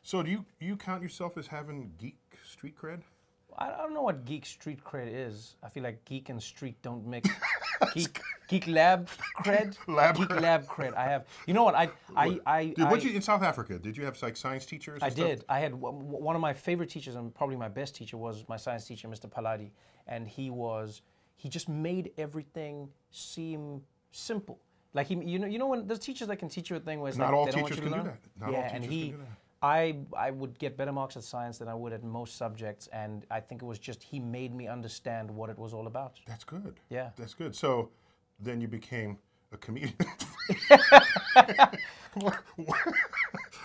So do you count yourself as having geek street cred? I don't know what geek street cred is. I feel like geek and street don't mix. Geek lab cred. Geek lab cred. I have. You know what? In South Africa? Did you have like science teachers? I did. I had one of my favorite teachers, and probably my best teacher was my science teacher, Mr. Paladi, and he just made everything seem simple. Like you know when there's teachers that can teach you a thing where it's not like all they don't teachers want you to can do learn. that. Not all teachers can do that. I would get better marks at science than I would at most subjects, and I think it was just he made me understand what it was all about. That's good. Yeah. That's good. So then you became a comedian.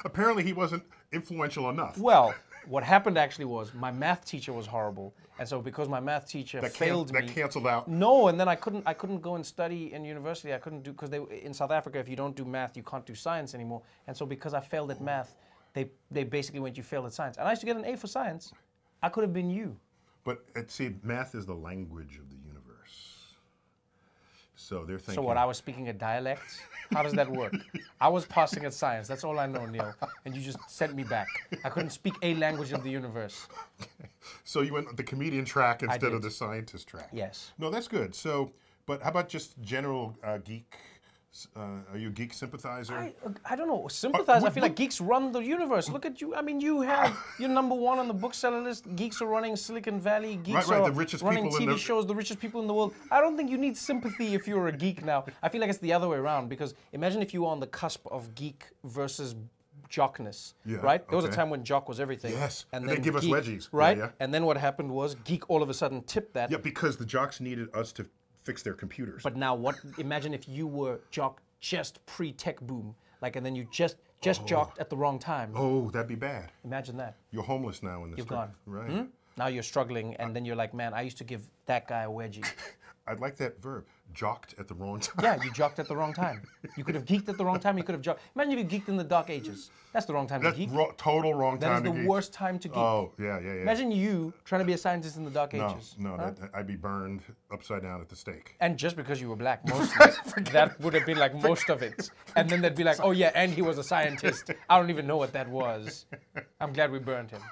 Apparently he wasn't influential enough. Well, what happened actually was my math teacher was horrible, and so because my math teacher failed me, that canceled out. No, and then I couldn't go and study in university. I couldn't do because in South Africa, if you don't do math, you can't do science anymore. And so because I failed at math, they basically went, you failed at science. And I used to get an A for science. I could have been you. But see, math is the language of the universe. So they're thinking. So what, I was speaking a dialect? How does that work? I was passing at science. That's all I know, Neil. And you just sent me back. I couldn't speak a language of the universe. So you went the comedian track instead of the scientist track. Yes. No, that's good. So, but how about just general geek? Are you a geek sympathizer? I don't know. Sympathize. I feel like geeks run the universe. Look at you. I mean, you're #1 on the bookseller list. Geeks are running Silicon Valley. Geeks are the richest running people TV shows, the richest people in the world. I don't think you need sympathy if you're a geek now. I feel like it's the other way around, because imagine if you were on the cusp of geek versus jockness, right? There was a time when jock was everything. Yes, and they then give us geek, wedgies. right? Yeah. And then what happened was geek all of a sudden tipped that. Yeah, because the jocks needed us to fix their computers. But now what? Imagine if you were jock just pre-tech boom, like, and then you just jocked at the wrong time. Oh, that'd be bad. Imagine that. You're homeless now in the You're street. gone. Right. Now you're struggling, and then you're like, man, I used to give that guy a wedgie. I'd like that verb. Jocked at the wrong time. Yeah, you jocked at the wrong time. You could have geeked at the wrong time. You could have jocked. Imagine if you geeked in the dark ages. That's the wrong time to geek. Total wrong time to geek. That is the worst time to geek. Oh, yeah. Imagine you trying to be a scientist in the dark ages. No, I'd be burned upside down at the stake. And just because you were black, most of it, that would have been like most of it. And then they'd be like, oh yeah, and he was a scientist. I don't even know what that was. I'm glad we burned him.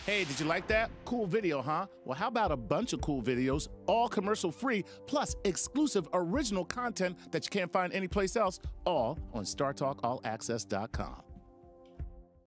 Hey, did you like that? Cool video, huh? Well, how about a bunch of cool videos, all commercial free, plus exclusive original content that you can't find anyplace else, all on StarTalkAllAccess.com.